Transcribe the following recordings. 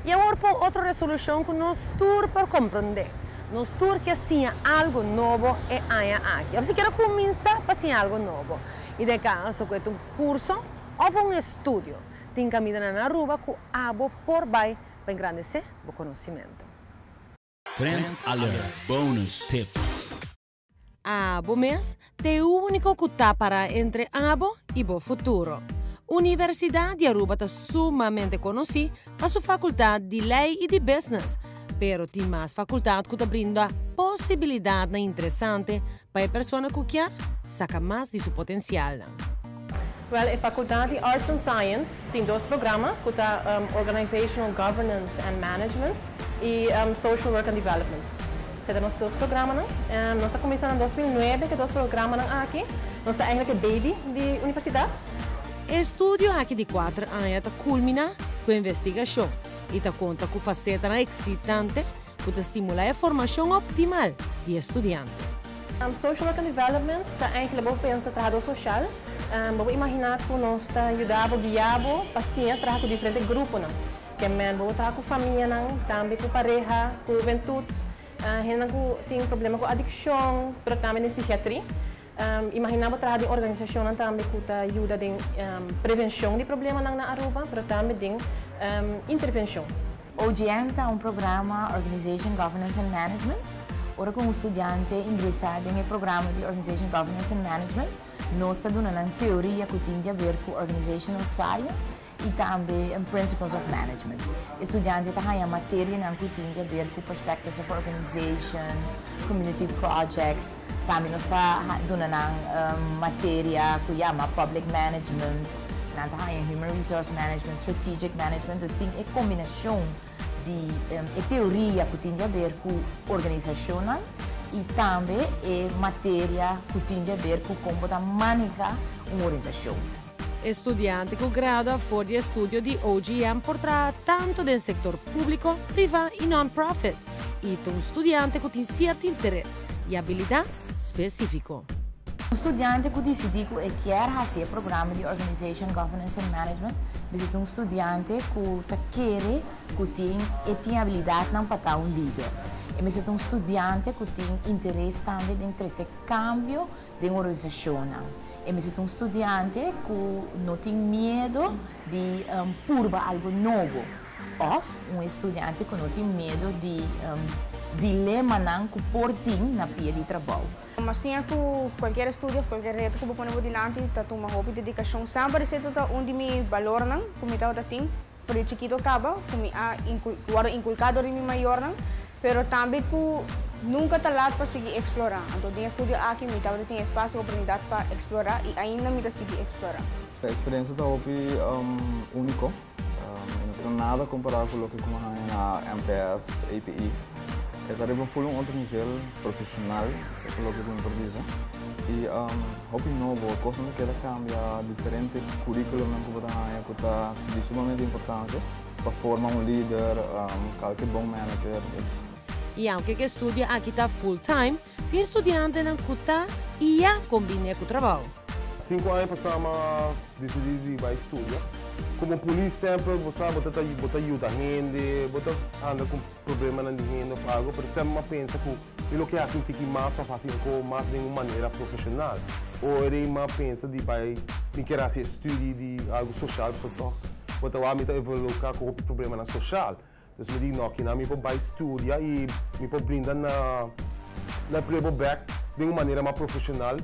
E agora por outra resolução que nós tur para compreender. Nós tur que assim algo novo é aqui. Você quer começar a fazer algo novo. E de caso que é um curso ou um estudo. Tem que caminhar na rua com abo por vai para engrandecer o conhecimento. Trend Alert Bonus Tip. Abo mês é o único que está para entre abo e o futuro. Universidade de Aruba está sumamente conhecida para sua faculdade de lei e de business, pero tem mais faculdade que brinda possibilidade interessante para a pessoa que quer sacar mais de seu potencial. Well, a faculdade de Arts and Science tem dois programas, que está Organizational Governance and Management e Social Work and Development. São nossos dois programas. Nós estamos começando em 2009, que dois programas aqui. Nós estamos ainda baby de universidade. Estudo aqui de 4 anos culmina com a investigação e conta com faceta excitante que estimula a formação optimal de estudante. Social Work and Development está eigenlijk bom pensar trabalho social. Vamos imaginar que nós está ajudando, guiando pacientes trabalhar com diferentes grupos, não? Que men vamos trabalhar com família, não? Também com pareja, com juventudes, gente que tem problema com adicção, mas também na psiquiatria. Imaginamos trabalhar em organização também que ajuda em prevenção de problemas na Aruba, mas também em intervenção. OGM é um programa Organization Governance and Management. Ora, como estudante ingressado no programa de Organization Governance and Management, nós estamos dando teoria que tem a ver com Organizational Science e também Principles of Management. Estudante tem a matéria que tem a ver com Perspectives of Organizations, Community Projects, também nós estamos dando matéria que chama Public Management, Human Resource Management, Strategic Management, então tem a combinação de teoria que tem a ver com organização e também matéria que tem a ver com como manejar uma organização. Estudante que gradua fora de estudo de OGM por tanto do setor público, privado e non-profit. E um estudante que tem certo interesse e habilidade específica. Um estudante que decidiu que quer fazer programa de Organization Governance and Management, mas é um estudante que quer que tem habilidade não para estar um líder. Mas é um estudante que tem interesse também em trazer cambio de uma organização. Mas é um estudante que não tem medo de provar algo novo. Ou um estudante que não tem medo de dilema que por ti na pia de trabalho. Mas sim, qualquer estudo, qualquer reto que eu ponho adiante, está uma hobby, dedicação, sempre se está onde me valor não, como está tem, por isso chiquito acaba, como agora inculcado em mim maior não, pero também que nunca está lá para seguir explorar. Então, tem estudo aqui, me tem espaço, oportunidade para explorar e ainda me seguir explorar. A experiência está hobby único, não tem nada comparado com o que como na MTS, API. É arriba full um outro nível profissional, que é o que eu improviso. E hobby novo, coisa que quer cambiar, diferente currículo que está sumamente importante para formar um líder, qualquer bom manager. E aunque que estudia aqui está full time, tem estudante que está e já combina com o trabalho. 5 anos passamos a decidir de estudar. Como polícia sempre, você ajuda a gente, você anda com problema na gente, pago, por exemplo, pensa que o que assim tem que mais fazer com mais de uma maneira profissional. Ou ele pensa de querer fazer estudo de algo social, você vai evoluir com o problema na social. Então, me diz que não me pode estudar e me pode brindar na playback de uma maneira mais profissional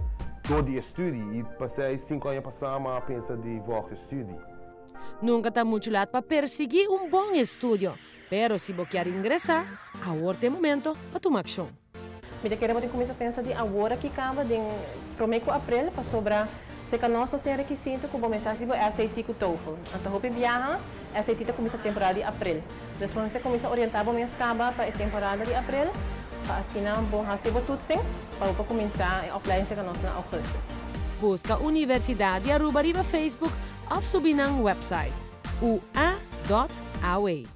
do de estudo. E passei 5 anos passando a pensar de voltar a estudar. Nunca está muito lado para perseguir um bom estudo, pero se você quer ingressar, agora é o momento para tomar ação. Eu quero começar a pensar de agora que acaba de primeiro de abril para sobrar se que nós temos requisito que vamos fazer é aceitar o TOEFL. Então, eu viajar, aceitar começa a temporada de abril. Depois, você começa a orientar o mês acaba para a temporada de abril, para assinar um bom recibo tudo sim, para começar a opleiding que nós na agosto. Busca Universidade de Aruba no Facebook ou subir no website ua.away.